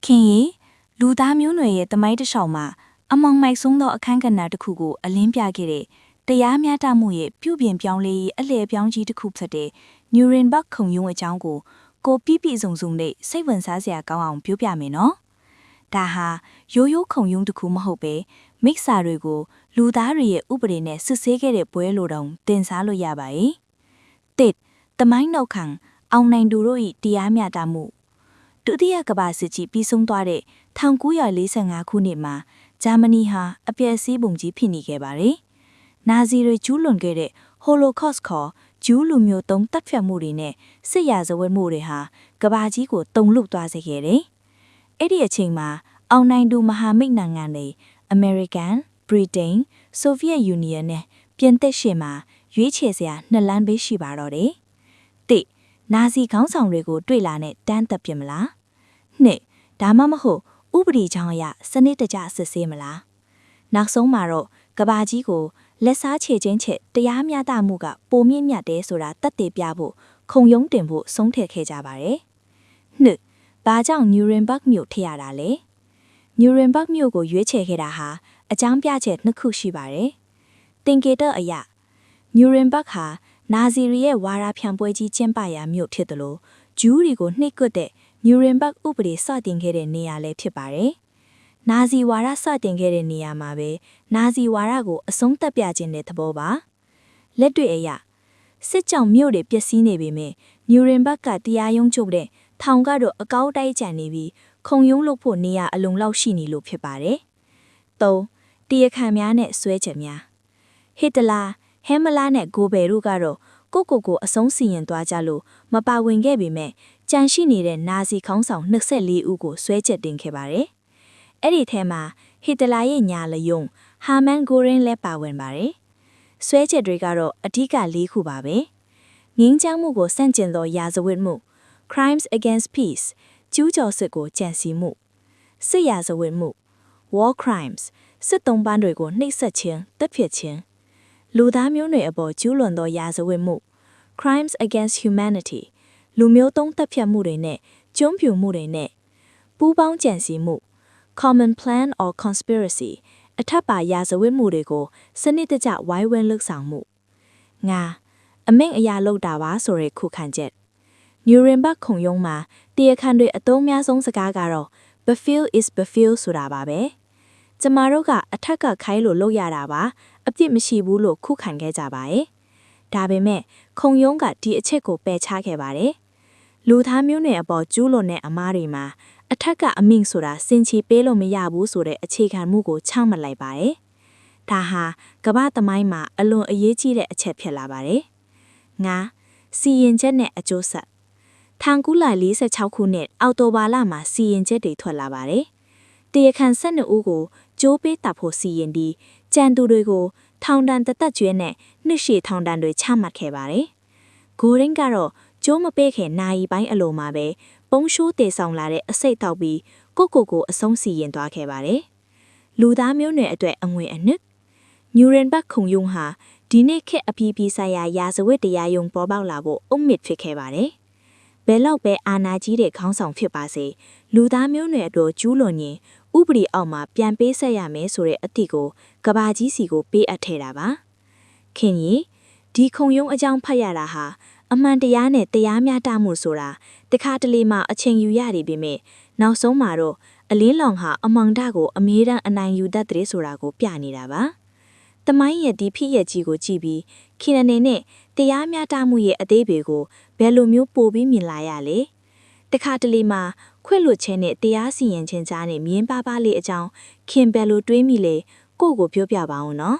ခင်ရီလူသားမျိုးနွယ်ရဲ့တမိုင်းတစ်လျှောက်မှာအမောင်မိုက်ဆုံးသောအခန်းကဏ္ဍတစ်ခုကိုအလင်းပြခဲ့တဲ့တရားမျှတမှုရဲ့ပြုပြင်ပြောင်းလဲရေးအလှည့်ပြောင်းကြီးတစ်ခုဖြစ်တဲ့ Nuremberg ခုံရုံးအကြောင်းကိုပြည့်စုံစုံနဲ့စိတ်ဝင်စားစရာကောင်းအောင်ပြောပြမယ်နော်။ဒါဟာရိုးရိုးခုံရုံးတစ်ခုမဟုတ်ပဲမိစ္ဆာတွေကိုလူသားတွေရဲ့ဥပဒေနဲ့စစ်ဆေးခဲ့တဲ့ပွဲလိုတောင်တင်စားလို့ရပါရဲ့။တစ်တမိုင်းနောက်ခံအောင်နိုင်သူတို့၏တရားမျှတမှုဒုတိယကမ္ဘာစစ်ကြီးပြီးဆုံးသွားတဲ့1945ခုနှစ်မှာဂျာမနီဟာအပြည့်အစည်ပုံကြီးဖြစ်နေခဲ့ပါတယ်။နာဇီတွေကျူးလွန်ခဲ့တဲ့ Holocaust ခေါ်ဂျူးလူမျိုးတုံးတပ်ဖြတ်မှုတွေနဲ့စစ်ရာဇဝတ်မှုတွေဟာကမ္ဘာကြီးကိုတုန်လှုပ်သွားစေခဲ့တယ်။အဲ့ဒီအချိန်မှာအောင်နိုင်သူမဟာမိတ်နိုင်ငံတွေ American, Britain, Soviet Union နဲ့ပြင်သစ်ရှေ့မှာရွေးချယ်စရာနှစ်လမ်းပဲရှိပါတော့တယ်။တစ်နာဇီခေါင်းဆောင်တွေကိုတွေ့လာနဲ့တန်းတက်ပြမလား။နှစ်ဒါမှမဟုတ်ဥပဒေကြောင်းအရစနစ်တကျစစ်ဆေးမလားနောက်ဆုံးမှာတော့ကဘာကြီးကိုလက်စားချေချင်းချက်တရားမျှတမှုကပိုမြင့်မြတ်တယ်ဆိုတာတတ်သိပြဖို့ခုံရုံးတင်ဖို့ဆုံးဖြတ်ခဲ့ကြပါတယ်နှစ်ဘာကြောင့် Nuremberg မြို့ထည့်ရတာလဲ Nuremberg မြို့ကိုရွေးချယ်ခဲ့တာဟာအကြောင်းပြချက်နှစ်ခုရှိပါတယ်သင်္ကေတအရ Nuremberg ဟာနာဇီတွေရဲ့ဝါဒဖြန့်ပွဲကြီးကျင်းပရာမြို့ဖြစ်တယ်လို့ဂျူးတွေကိုနှိပ်ကွပ်တဲ့ Nuremberg ဥပဒေစတင်ခဲ့တဲ့နေရာလည်းဖြစ်ပါတယ်။နာဇီဝါဒစတင်ခဲ့တဲ့နေရာမှာပဲနာဇီဝါဒကိုအဆုံးသတ်ပြခြင်းတဲ့သဘောပါ။လက်တွေ့အရစစ်ကြောင်မြို့တွေပျက်စီးနေပေမဲ့ Nuremberg ကတရားရုံးချုပ်တဲ့ထောင်ကတော့အကောက်တိုက်ကြံနေပြီးခုံရုံးလုပ်ဖို့နေရာအလုံလောက်ရှိနေလို့ဖြစ်ပါတယ်။၃တရားခံများနဲ့ဆွဲချက်များဟစ်တလာဟဲမလာနဲ့ဂိုဘယ်တို့ကတော့ကိုအဆုံးစီရင်သွားကြလို့မပါဝင်ခဲ့ပေမဲ့ကြံရှိနေတဲ့နာဇီခေါင်းဆောင်24ဦးကိုဆွဲချက်တင်ခဲ့ပါတယ်။အဲ့ဒီထဲမှာဟစ်တလာရဲ့ညာလယုံဟာမန်ဂိုရင်လည်းပါဝင်ပါတယ်။ဆွဲချက်တွေကတော့အဓိက၄ခုပါပဲ။ငင်းချောင်းမှုကိုစန့်ကျင်သောရာဇဝတ်မှု Crimes Against Peace ကျူးကျော်စစ်ကိုကြံစည်မှုစစ်ရာဇဝတ်မှု War Crimes စစ်သုံးပန်းတွေကိုနှိပ်စက်ခြင်းတပ်ဖြတ်ခြင်းလူသားမျိုးနွယ်အပေါ်ကျူးလွန်သောရာဇဝတ်မှု Crimes Against Humanity လူမျိုးတုံးတပ်ဖြတ်မှုတွေနဲ့ကျွမ်းပြူမှုတွေနဲ့ပူးပေါင်းကြံစည်မှု Common Plan or Conspiracy အထက်ပါရာဇဝတ်မှုတွေကိုစနစ်တကျဝိုင်းဝန်းလှုပ်ဆောင်မှုငါအမိန့်အရာလုပ်တာပါဆိုတဲ့ခုခံချက် Nuremberg ခုံရုံးမှာတရားခံတွေအသုံးများဆုံးစကားကတော့ Befehl is Befehl ဆိုတာပါပဲကျမတို့ကအထက်ကခိုင်းလို့လုပ်ရတာပါအပြစ်မရှိဘူးလို့ခုခံခဲ့ကြပါရဲ့ဒါပေမဲ့ခုံရုံးကဒီအချက်ကိုပယ်ချခဲ့ပါတယ်လူသားမျိုးနွယ်အပေါ်ကျူးလွန်တဲ့အမားတွေမှာအထက်ကအမိန့်ဆိုတာစင်ချီပေးလို့မရဘူးဆိုတဲ့အခြေခံမှုကိုချမှတ်လိုက်ပါတယ်ဒါဟာကမ္ဘာသမိုင်းမှာအလွန်အရေးကြီးတဲ့အချက်ဖြစ်လာပါတယ်ငါစီရင်ချက်နဲ့အကျိုးဆက်1946ခုနှစ်အောက်တိုဘာလမှာစီရင်ချက်တွေထွက်လာပါတယ်တရားခံ12ဦးကိုကြိုးပေးတပ်ဖို့စီရင်ပြီးကြံသူတွေကိုထောင်ဒဏ်တသက်ကျွဲနဲ့နှစ်ရှည်ထောင်ဒဏ်တွေချမှတ်ခဲ့ပါတယ်။ဂိုရင်းကတော့ကြိုးမပေးခင်နာရီပိုင်းအလိုမှာပဲပုံရှိုးတည်ဆောင်လာတဲ့အစိတ်တောက်ပြီးကိုအဆုံးစီရင်သွားခဲ့ပါတယ်။လူသားမျိုးနွယ်အတွက်အငွေအနှစ် Nuremberg ခုံရုံးဟာဒီနေ့ခေတ်အပြည်ပြည်ဆိုင်ရာရာဇဝတ်တရားရုံးပေါ်ပေါက်လာဖို့အုတ်မြစ်ဖြစ်ခဲ့ပါတယ်။ဘယ်လောက်ပဲအာဏာကြီးတဲ့ခေါင်းဆောင်ဖြစ်ပါစေလူသားမျိုးနွယ်အတွက်ကျူးလွန်ရင်ဥပဒေအောက်မှာပြန်ပေးဆက်ရမယ်ဆိုတဲ့အသည့်ကိုကဘာကြီးစီကိုပေးအပ်ထဲတာပါခင်ကြီးဒီခုံရုံးအကြောင်းဖတ်ရတာဟာအမှန်တရားနဲ့တရားမျှတမှုဆိုတာတခါတလေမှအချိန်ယူရတယ်ပေမဲ့နောက်ဆုံးမှာတော့အလင်းလောင်ဟာအမောင်တကိုအမေးတန်းအနိုင်ယူတတ်တဲ့ဆိုတာကိုပြနေတာပါတမိုင်းရဲ့ဒီဖြစ်ရကြီးကိုကြည့်ပြီးခင်အနေနဲ့တရားမျှတမှုရဲ့အသေးပေကိုဘယ်လိုမျိုးပို့ပြီးမြင်လာရလဲတခါတလေမှာခွင့်လွှတ်ခြင်းနဲ့တရားစီရင်ခြင်းကြားနဲ့မြင်းပါလေးအကြောင်းခင်ဘယ်လိုတွေးမိလဲကိုပြောပြပါအောင်နော်